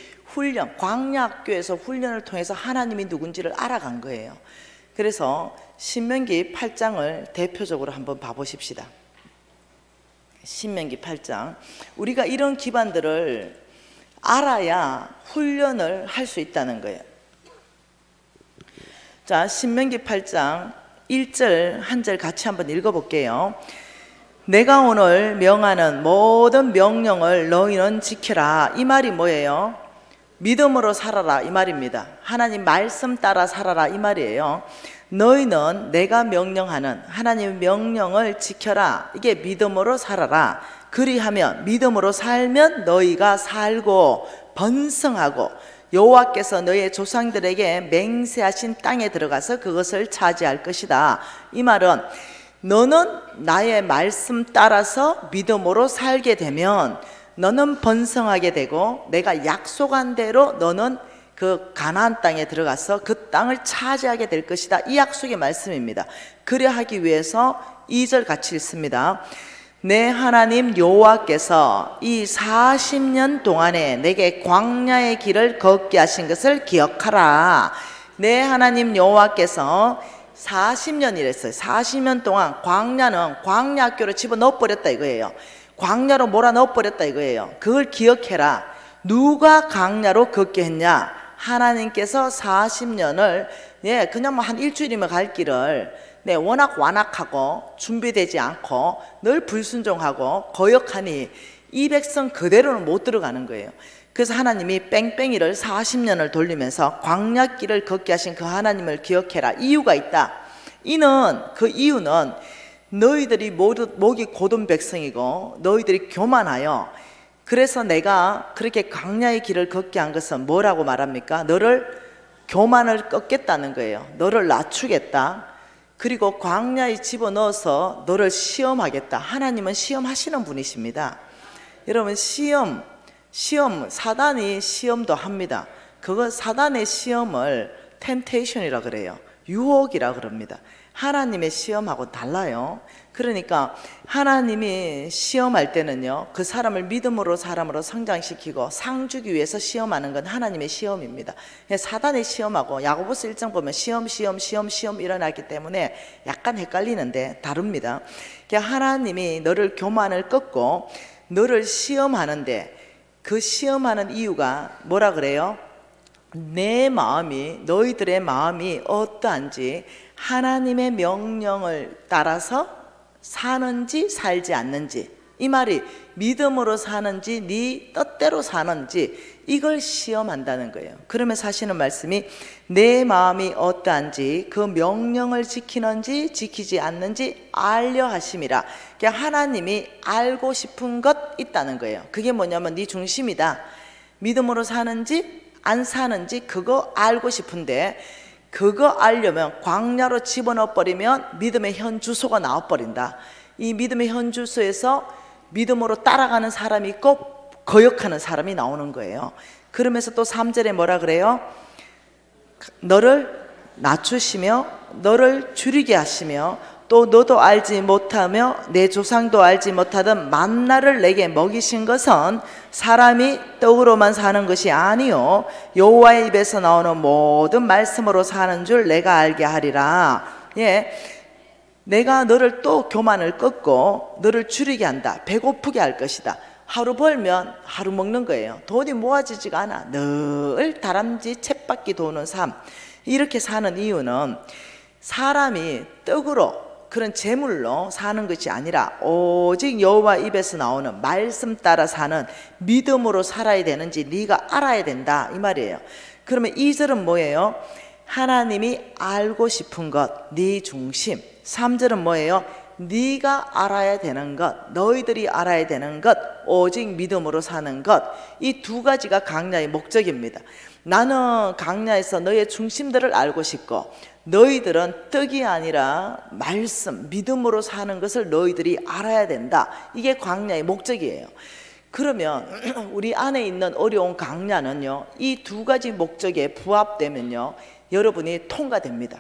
광야 학교에서 훈련을 통해서 하나님이 누군지를 알아간 거예요. 그래서 신명기 8장을 대표적으로 한번 봐보십시다. 신명기 8장. 우리가 이런 기반들을 알아야 훈련을 할 수 있다는 거예요. 자, 신명기 8장 1절 한 절 같이 한번 읽어볼게요. 내가 오늘 명하는 모든 명령을 너희는 지켜라. 이 말이 뭐예요? 믿음으로 살아라, 이 말입니다. 하나님 말씀 따라 살아라, 이 말이에요. 너희는 내가 명령하는 하나님의 명령을 지켜라. 이게 믿음으로 살아라. 그리하면 믿음으로 살면 너희가 살고 번성하고 여호와께서 너희의 조상들에게 맹세하신 땅에 들어가서 그것을 차지할 것이다. 이 말은 너는 나의 말씀 따라서 믿음으로 살게 되면 너는 번성하게 되고 내가 약속한 대로 너는 그 가나안 땅에 들어가서 그 땅을 차지하게 될 것이다. 이 약속의 말씀입니다. 그래 하기 위해서 2절 같이 읽습니다. 내 하나님 여호와께서 이 40년 동안에 내게 광야의 길을 걷게 하신 것을 기억하라. 내 하나님 여호와께서 40년이랬어요. 40년 동안 광야는 광야 학교로 집어넣어 버렸다 이거예요. 광야로 몰아넣어 버렸다 이거예요. 그걸 기억해라. 누가 광야로 걷게 했냐? 하나님께서 40년을 그냥 뭐 한 일주일이면 갈 길을 워낙 완악하고 준비되지 않고 늘 불순종하고 거역하니 이 백성 그대로는 못 들어가는 거예요. 그래서 하나님이 뺑뺑이를 40년을 돌리면서 광야길을 걷게 하신 그 하나님을 기억해라. 이유가 있다. 그 이유는 너희들이 모두 목이 곧은 백성이고 너희들이 교만하여, 그래서 내가 그렇게 광야의 길을 걷게 한 것은 뭐라고 말합니까? 너를 교만을 꺾겠다는 거예요. 너를 낮추겠다. 그리고 광야에 집어넣어서 너를 시험하겠다. 하나님은 시험하시는 분이십니다. 여러분, 시험 사단이 시험도 합니다. 그거 사단의 시험을 템테이션이라 그래요. 유혹이라 그럽니다. 하나님의 시험하고 달라요. 그러니까 하나님이 시험할 때는요, 그 사람을 믿음으로 사람으로 성장시키고 상 주기 위해서 시험하는 건 하나님의 시험입니다. 사단의 시험하고 야고보서 1장 보면 시험 일어나기 때문에 약간 헷갈리는데 다릅니다. 하나님이 너를 교만을 꺾고 너를 시험하는데, 그 시험하는 이유가 뭐라 그래요? 내 마음이, 너희들의 마음이 어떠한지, 하나님의 명령을 따라서 사는지 살지 않는지, 이 말이 믿음으로 사는지 네 뜻대로 사는지, 이걸 시험한다는 거예요. 그러면서 하시는 말씀이 내 마음이 어떠한지 그 명령을 지키는지 지키지 않는지 알려 하심이라. 그러니까 하나님이 알고 싶은 것 있다는 거예요. 그게 뭐냐면 네 중심이다. 믿음으로 사는지 안 사는지 그거 알고 싶은데, 그거 알려면 광야로 집어넣어 버리면 믿음의 현 주소가 나와 버린다. 이 믿음의 현 주소에서 믿음으로 따라가는 사람이 있고 거역하는 사람이 나오는 거예요. 그러면서 또 3절에 뭐라 그래요? 너를 낮추시며 너를 줄이게 하시며 또 너도 알지 못하며 내 조상도 알지 못하던 만나를 내게 먹이신 것은 사람이 떡으로만 사는 것이 아니요 여호와의 입에서 나오는 모든 말씀으로 사는 줄 내가 알게 하리라. 예, 내가 너를 또 교만을 꺾고 너를 줄이게 한다. 배고프게 할 것이다. 하루 벌면 하루 먹는 거예요. 돈이 모아지지가 않아. 늘 다람쥐 쳇바퀴 도는 삶. 이렇게 사는 이유는 사람이 떡으로, 그런 재물로 사는 것이 아니라 오직 여호와 입에서 나오는 말씀 따라 사는 믿음으로 살아야 되는지 네가 알아야 된다, 이 말이에요. 그러면 2절은 뭐예요? 하나님이 알고 싶은 것, 네 중심. 3절은 뭐예요? 네가 알아야 되는 것, 너희들이 알아야 되는 것, 오직 믿음으로 사는 것. 이 두 가지가 강야의 목적입니다. 나는 강야에서 너의 중심들을 알고 싶고, 너희들은 떡이 아니라 말씀, 믿음으로 사는 것을 너희들이 알아야 된다. 이게 광야의 목적이에요. 그러면 우리 안에 있는 어려운 강야는요, 이 두 가지 목적에 부합되면요, 여러분이 통과됩니다.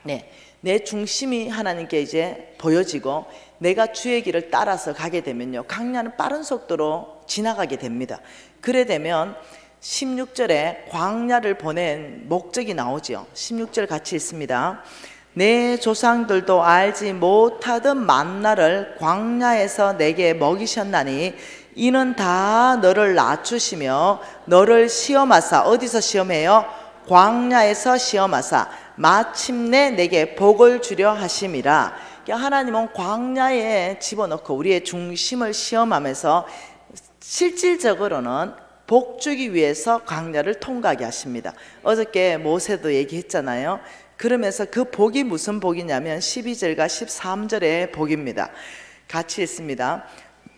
네, 내 중심이 하나님께 이제 보여지고 내가 주의 길을 따라서 가게 되면요, 강야는 빠른 속도로 지나가게 됩니다. 그래 되면 16절에 광야를 보낸 목적이 나오죠. 16절 같이 읽습니다. 내 조상들도 알지 못하던 만나를 광야에서 내게 먹이셨나니 이는 다 너를 낮추시며 너를 시험하사, 어디서 시험해요? 광야에서 시험하사 마침내 내게 복을 주려 하심이라. 하나님은 광야에 집어넣고 우리의 중심을 시험하면서 실질적으로는 복 주기 위해서 광야를 통과하게 하십니다. 어저께 모세도 얘기했잖아요. 그러면서 그 복이 무슨 복이냐면 12절과 13절의 복입니다. 같이 읽습니다.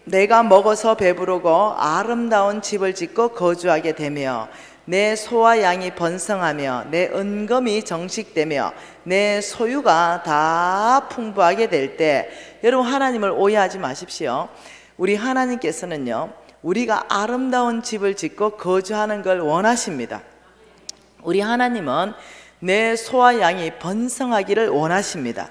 내가 먹어서 배부르고 아름다운 집을 짓고 거주하게 되며 내 소와 양이 번성하며 내 은검이 정식되며 내 소유가 다 풍부하게 될 때, 여러분 하나님을 오해하지 마십시오. 우리 하나님께서는요, 우리가 아름다운 집을 짓고 거주하는 걸 원하십니다. 우리 하나님은 내 소와 양이 번성하기를 원하십니다.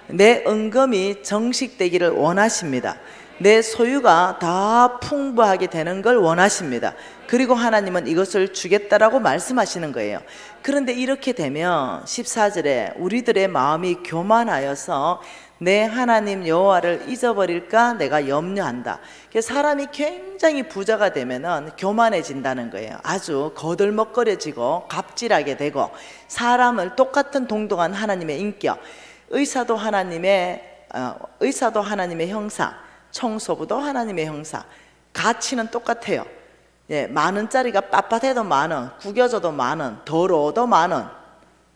내 은검이 정식되기를 원하십니다. 내 소유가 다 풍부하게 되는 걸 원하십니다. 그리고 하나님은 이것을 주겠다라고 말씀하시는 거예요. 그런데 이렇게 되면 14절에 우리들의 마음이 교만하여서 내 하나님 여호와를 잊어버릴까 내가 염려한다. 사람이 굉장히 부자가 되면은 교만해진다는 거예요. 아주 거들먹거려지고 갑질하게 되고, 사람을 똑같은 동등한 하나님의 인격, 의사도 하나님의 형상, 청소부도 하나님의 형상, 가치는 똑같아요. 예, 10,000원짜리가 빳빳해도 10,000원, 구겨져도 10,000원, 더러워도 10,000원.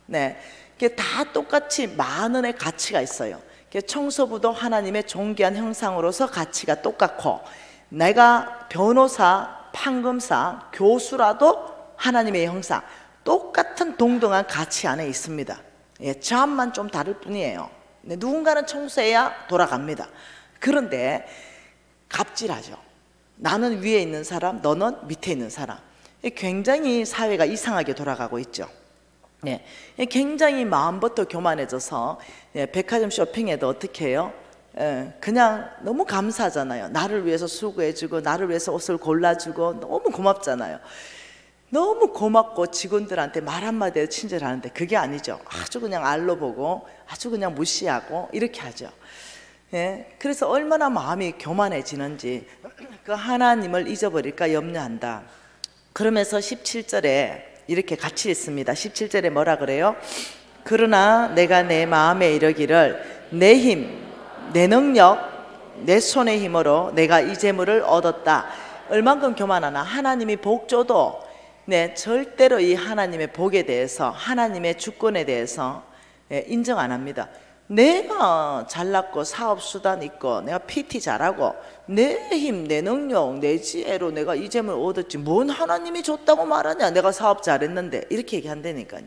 네, 이게 다 똑같이 10,000원의 가치가 있어요. 청소부도 하나님의 존귀한 형상으로서 가치가 똑같고, 내가 변호사, 판검사, 교수라도 하나님의 형상, 똑같은 동등한 가치 안에 있습니다. 예, 점만 좀 다를 뿐이에요. 네, 누군가는 청소해야 돌아갑니다. 그런데 갑질하죠. 나는 위에 있는 사람, 너는 밑에 있는 사람. 굉장히 사회가 이상하게 돌아가고 있죠. 네, 굉장히 마음부터 교만해져서 백화점 쇼핑에도 어떻게 해요? 그냥 너무 감사하잖아요. 나를 위해서 수고해주고 나를 위해서 옷을 골라주고 너무 고맙잖아요. 너무 고맙고 직원들한테 말 한마디에 친절하는데 그게 아니죠. 아주 그냥 알로 보고 아주 그냥 무시하고 이렇게 하죠. 예, 그래서 얼마나 마음이 교만해지는지 그 하나님을 잊어버릴까 염려한다. 그러면서 17절에 이렇게 같이 있습니다. 17절에 뭐라 그래요? 그러나 내가 내 마음에 이르기를 내 힘, 내 능력, 내 손의 힘으로 내가 이 재물을 얻었다. 얼만큼 교만하나? 하나님이 복 줘도 네, 절대로 이 하나님의 복에 대해서, 하나님의 주권에 대해서 인정 안 합니다. 내가 잘났고 사업수단 있고 내가 PT 잘하고 내 힘, 내 능력, 내 지혜로 내가 이 재물 얻었지 뭔 하나님이 줬다고 말하냐, 내가 사업 잘했는데, 이렇게 얘기한다니까요.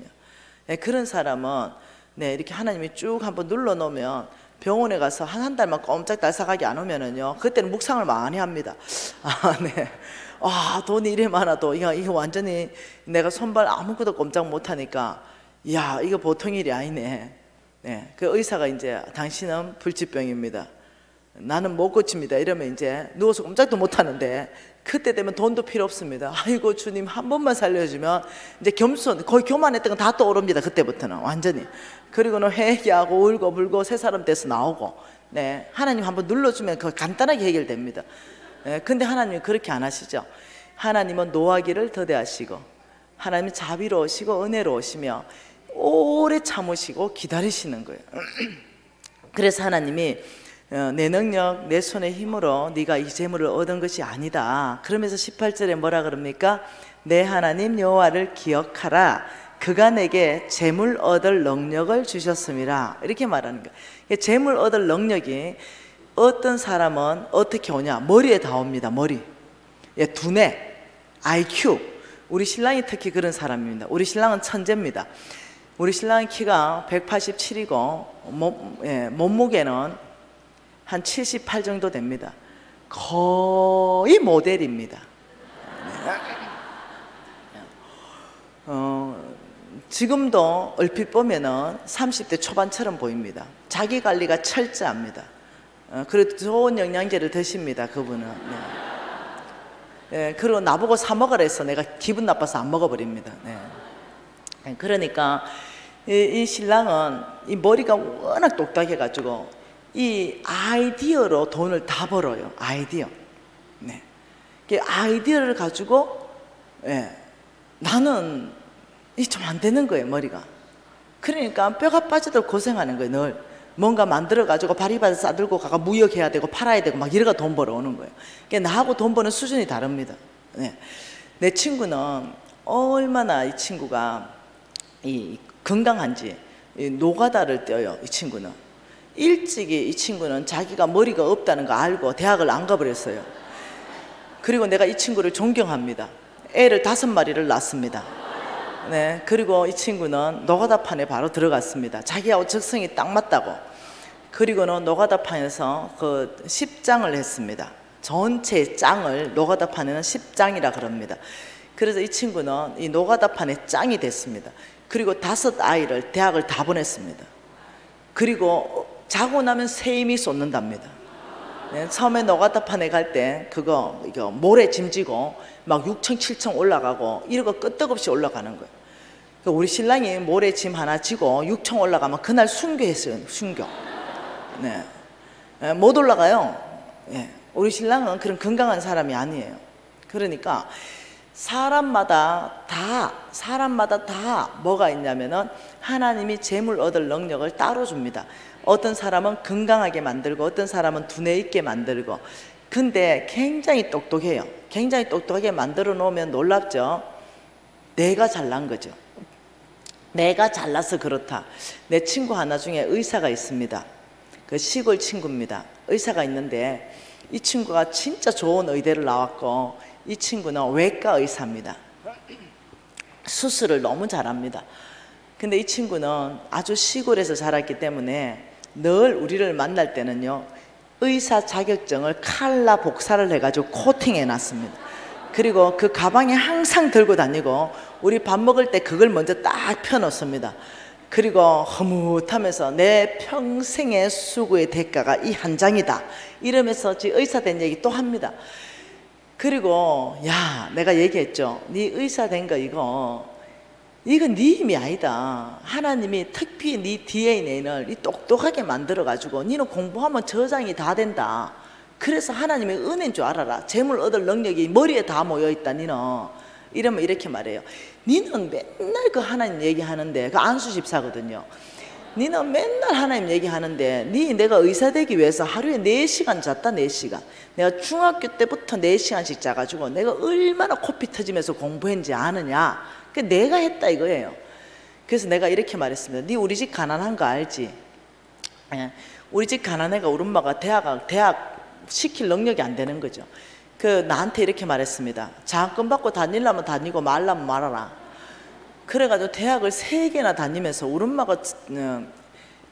네, 그런 사람은 네, 이렇게 하나님이 쭉 한번 눌러놓으면 병원에 가서 한 달만 꼼짝달싹하게 안 오면은요, 그때는 묵상을 많이 합니다. 아, 네. 아, 돈이 이래 많아도 이거 완전히 내가 손발 아무것도 꼼짝 못하니까, 이야, 이거 보통 일이 아니네. 네, 그 의사가 이제 당신은 불치병입니다, 나는 못 고칩니다 이러면 이제 누워서 꼼짝도 못하는데, 그때 되면 돈도 필요 없습니다. 아이고 주님 한 번만 살려주면 이제 겸손, 거의 교만했던 건 다 떠오릅니다. 그때부터는 완전히. 그리고는 회개하고 울고불고 새 사람 돼서 나오고. 네, 하나님 한번 눌러주면 그 간단하게 해결됩니다. 네, 근데 하나님은 그렇게 안 하시죠. 하나님은 노하기를 더대하시고, 하나님은 자비로우시고 은혜로우시며 오래 참으시고 기다리시는 거예요. 그래서 하나님이 내 능력, 내 손의 힘으로 네가 이 재물을 얻은 것이 아니다. 그러면서 18절에 뭐라 그럽니까? 내 하나님 여호와를 기억하라. 그가 내게 재물 얻을 능력을 주셨음이라. 이렇게 말하는 거예요. 재물 얻을 능력이 어떤 사람은 어떻게 오냐? 머리에 다 옵니다. 머리. 예, 두뇌, IQ. 우리 신랑이 특히 그런 사람입니다. 우리 신랑은 천재입니다. 우리 신랑의 키가 187이고 몸무게는 한 78 정도 됩니다. 거의 모델입니다. 지금도 얼핏 보면은 30대 초반처럼 보입니다. 자기 관리가 철저합니다. 그래도 좋은 영양제를 드십니다, 그분은. 네. 네, 그리고 나보고 사 먹으라 해서 내가 기분 나빠서 안 먹어버립니다. 네. 그러니까 이 신랑은 이 머리가 워낙 똑딱해가지고 이 아이디어로 돈을 다 벌어요. 아이디어. 네. 아이디어를 가지고, 예, 나는 이 좀 안 되는 거예요, 머리가. 그러니까 뼈가 빠지도록 고생하는 거예요, 늘. 뭔가 만들어가지고 바리바리 싸들고 가가 무역해야 되고 팔아야 되고 막 이래가 돈 벌어오는 거예요. 그러니까 나하고 돈 버는 수준이 다릅니다. 네. 내 친구는 얼마나 이 친구가 건강한지 노가다를 떼어요, 이 친구는. 일찍이 이 친구는 자기가 머리가 없다는 거 알고 대학을 안 가버렸어요. 그리고 내가 이 친구를 존경합니다. 애를 5마리를 낳습니다. 네, 그리고 이 친구는 노가다판에 바로 들어갔습니다. 자기하고 적성이 딱 맞다고. 그리고는 노가다판에서 그 10장을 했습니다. 전체 짱을 노가다판에는 10장이라 그럽니다. 그래서 이 친구는 이 노가다판에 짱이 됐습니다. 그리고 5아이를 대학을 다 보냈습니다. 그리고 자고 나면 새 힘이 솟는답니다. 네, 처음에 노가다판에 갈 때 이거 모래 짐지고 막 6층 7층 올라가고 이러고 끄떡없이 올라가는 거예요. 우리 신랑이 모래 짐 하나 지고 6층 올라가면 그날 순교했어요. 순교. 네. 네, 못 올라가요. 네. 우리 신랑은 그런 건강한 사람이 아니에요. 그러니까 사람마다 다 뭐가 있냐면은 하나님이 재물 얻을 능력을 따로 줍니다. 어떤 사람은 건강하게 만들고 어떤 사람은 두뇌 있게 만들고. 근데 굉장히 똑똑해요. 굉장히 똑똑하게 만들어 놓으면 놀랍죠. 내가 잘난 거죠. 내가 잘나서 그렇다. 내 친구 하나 중에 의사가 있습니다. 그 시골 친구입니다. 의사가 있는데 이 친구가 진짜 좋은 의대를 나왔고 이 친구는 외과 의사입니다. 수술을 너무 잘합니다. 근데 이 친구는 아주 시골에서 자랐기 때문에 늘 우리를 만날 때는요, 의사 자격증을 칼라 복사를 해가지고 코팅해 놨습니다. 그리고 그 가방에 항상 들고 다니고 우리 밥 먹을 때 그걸 먼저 딱 펴놓습니다. 그리고 허무하면서 내 평생의 수고의 대가가 이 한 장이다 이러면서 지 의사 된 얘기 또 합니다. 그리고 야, 내가 얘기했죠. 네 의사 된 거 이건 네 힘이 아니다. 하나님이 특히 네 DNA를 이 똑똑하게 만들어가지고 너는 공부하면 저장이 다 된다. 그래서 하나님의 은혜인 줄 알아라. 재물 얻을 능력이 머리에 다 모여있다. 너는 이러면 이렇게 말해요. 너는 맨날 그 하나님 얘기하는데, 그 안수 집사거든요. 너는 맨날 하나님 얘기하는데 내가 의사 되기 위해서 하루에 4시간 잤다. 4시간. 내가 중학교 때부터 4시간씩 자가지고 내가 얼마나 코피 터지면서 공부했는지 아느냐. 그 내가 했다 이거예요. 그래서 내가 이렇게 말했습니다. 네 우리 집 가난한 거 알지? 우리 집 가난해가 우리 엄마가 대학 시킬 능력이 안 되는 거죠. 그 나한테 이렇게 말했습니다. 장학금 받고 다니려면 다니고 말라면 말아라. 그래가지고 대학을 3개나 다니면서 우리 엄마가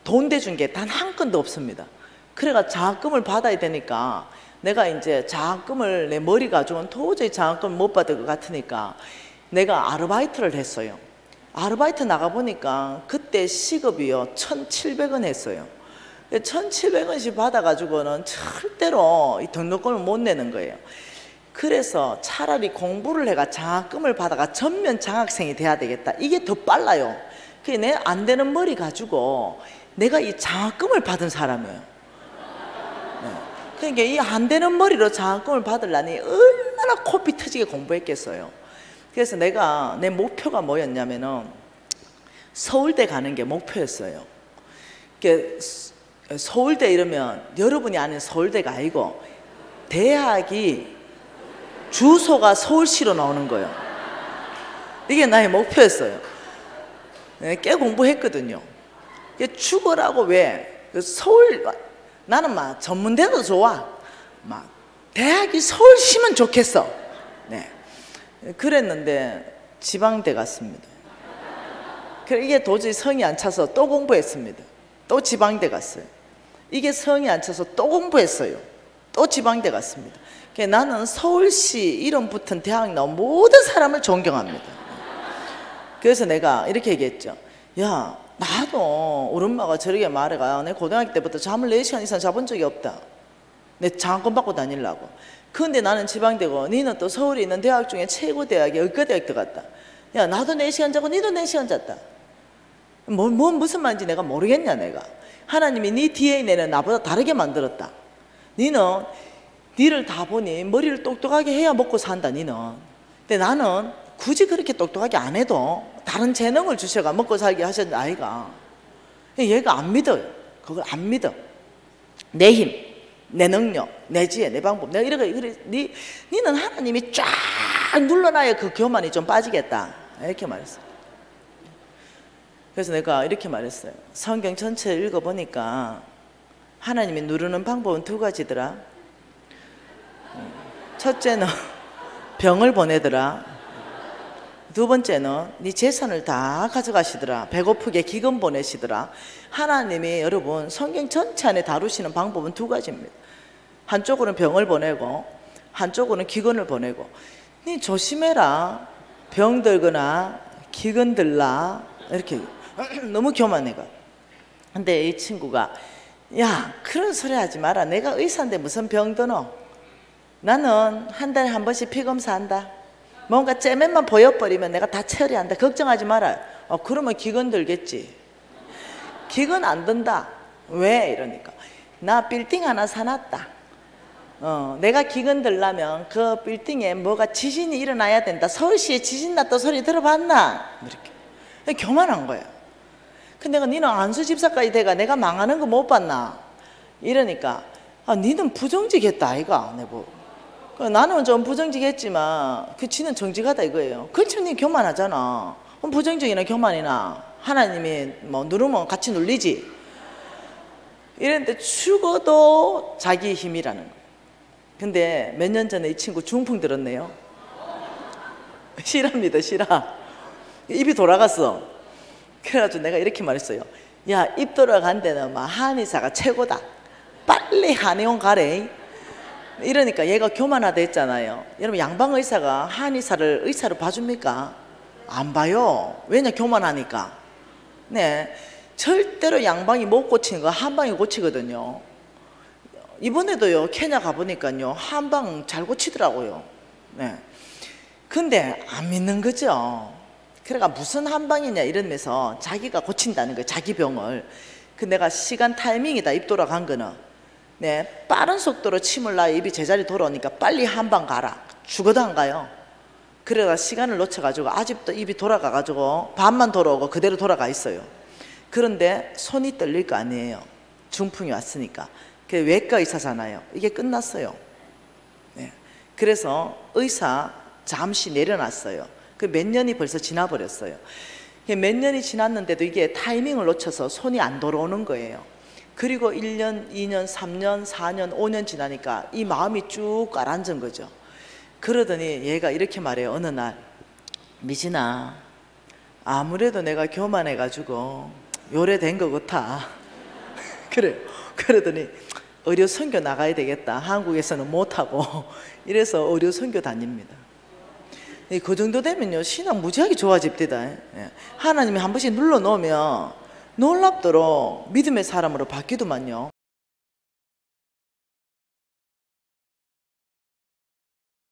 돈 대준 게 단 한 건도 없습니다. 그래가 장학금을 받아야 되니까 내가 이제 장학금을 내 머리 가지고는 도저히 장학금을 못 받을 것 같으니까 내가 아르바이트를 했어요. 아르바이트 나가보니까 그때 시급이요 1,700원 했어요. 1,700원씩 받아가지고는 절대로 이 등록금을 못 내는 거예요. 그래서 차라리 공부를 해가 장학금을 받아가 전면 장학생이 돼야 되겠다. 이게 더 빨라요. 그게 내 안 되는 머리 가지고 내가 이 장학금을 받은 사람이에요. 그러니까 이 안 되는 머리로 장학금을 받으려니 얼마나 코피 터지게 공부했겠어요. 그래서 내 목표가 뭐였냐면은 서울대 가는 게 목표였어요. 서울대 이러면 여러분이 아는 서울대가 아니고 대학이 주소가 서울시로 나오는 거예요. 이게 나의 목표였어요. 꽤 공부했거든요. 죽으라고 왜 서울, 나는 막 전문대도 좋아. 막 대학이 서울시면 좋겠어. 네. 그랬는데 지방대 갔습니다. 이게 도저히 성이 안 차서 또 공부했습니다. 또 지방대 갔어요. 이게 성이 안 차서 또 공부했어요. 또 지방대 갔습니다. 나는 서울시 이름 붙은 대학 나온 모든 사람을 존경합니다. 그래서 내가 이렇게 얘기했죠. 야, 나도 우리 엄마가 저렇게 말해가 내 고등학교 때부터 잠을 4시간 이상 자본 적이 없다. 내 장학금 받고 다니려고. 근데 나는 지방대고 니는 또 서울에 있는 대학 중에 최고 대학이 의과대학 들어갔다. 야, 나도 4시간 자고 니도 4시간 잤다. 무슨 말인지 내가 모르겠냐. 내가 하나님이 네 DNA는 나보다 다르게 만들었다. 니를 다 보니 머리를 똑똑하게 해야 먹고 산다. 니는. 근데 나는 굳이 그렇게 똑똑하게 안 해도 다른 재능을 주셔가 먹고 살게 하셨는 아이가. 얘가 안 믿어요. 그걸 안 믿어. 내 힘, 내 능력, 내 지혜, 내 방법. 내가 이래 니는 하나님이 쫙 눌러놔야 그 교만이 좀 빠지겠다. 이렇게 말했어요. 그래서 내가 이렇게 말했어요. 성경 전체를 읽어보니까 하나님이 누르는 방법은 2가지더라. 첫째는 병을 보내더라. 2번째는 네 재산을 다 가져가시더라. 배고프게 기근 보내시더라. 하나님이 여러분 성경 전체 안에 다루시는 방법은 2가지입니다. 한쪽으로는 병을 보내고 한쪽으로는 기근을 보내고. 네 조심해라. 병 들거나 기근 들라. 이렇게 너무 교만해가. 근데 이 친구가 야, 그런 소리 하지 마라. 내가 의사인데 무슨 병 드노? 나는 한 달에 한 번씩 피검사한다. 뭔가 째맨만 보여버리면 내가 다 처리한다. 걱정하지 마라. 그러면 기근 들겠지. 기근 안 든다. 왜? 이러니까 나 빌딩 하나 사놨다. 내가 기근 들려면 그 빌딩에 뭐가 지진이 일어나야 된다. 서울시에 지진 났다 소리 들어봤나? 이렇게 교만한 거야. 근데 내가 니는 안수 집사까지 돼가 내가 망하는 거 못 봤나? 이러니까 니는 부정직했다 아이가. 내고 나는 좀 부정직했지만 그 지는 정직하다 이거예요. 그렇지, 니 교만하잖아. 그럼 부정직이나 교만이나 하나님이 뭐 누르면 같이 눌리지. 이랬는데 죽어도 자기 힘이라는 거예요. 근데 몇 년 전에 이 친구 중풍 들었네요. 실화입니다, 실화. 입이 돌아갔어. 그래가지고 내가 이렇게 말했어요. 야, 입 돌아간 데는 막 한의사가 최고다. 빨리 한의원 가래. 이러니까 얘가 교만하다 했잖아요. 여러분, 양방 의사가 한의사를 의사로 봐줍니까? 안 봐요. 왜냐, 교만하니까. 네, 절대로 양방이 못 고치는 거 한방이 고치거든요. 이번에도요, 케냐 가보니까요, 한방 잘 고치더라고요. 네. 근데 안 믿는 거죠. 그러니까 무슨 한방이냐 이러면서 자기가 고친다는 거예요, 자기 병을. 그 내가 시간 타이밍이다, 입 돌아간 거는. 네, 빠른 속도로 침을 놔야 입이 제자리 돌아오니까 빨리 한방 가라. 죽어도 안 가요. 그래가 시간을 놓쳐가지고 아직도 입이 돌아가가지고 반만 돌아오고 그대로 돌아가 있어요. 그런데 손이 떨릴 거 아니에요, 중풍이 왔으니까. 그 외과 의사잖아요. 이게 끝났어요. 네. 그래서 의사 잠시 내려놨어요. 그 몇 년이 벌써 지나버렸어요. 몇 년이 지났는데도 이게 타이밍을 놓쳐서 손이 안 돌아오는 거예요. 그리고 1년, 2년, 3년, 4년, 5년 지나니까 이 마음이 쭉 가라앉은 거죠. 그러더니 얘가 이렇게 말해요. 어느 날, 미진아, 아무래도 내가 교만해가지고 요래된 거 같아. 그래요. 그러더니 의료 선교 나가야 되겠다. 한국에서는 못하고. 이래서 의료 선교 다닙니다. 그 정도 되면요, 신앙 무지하게 좋아집니다. 하나님이 한 번씩 눌러놓으면 놀랍도록 믿음의 사람으로 바뀌더만요.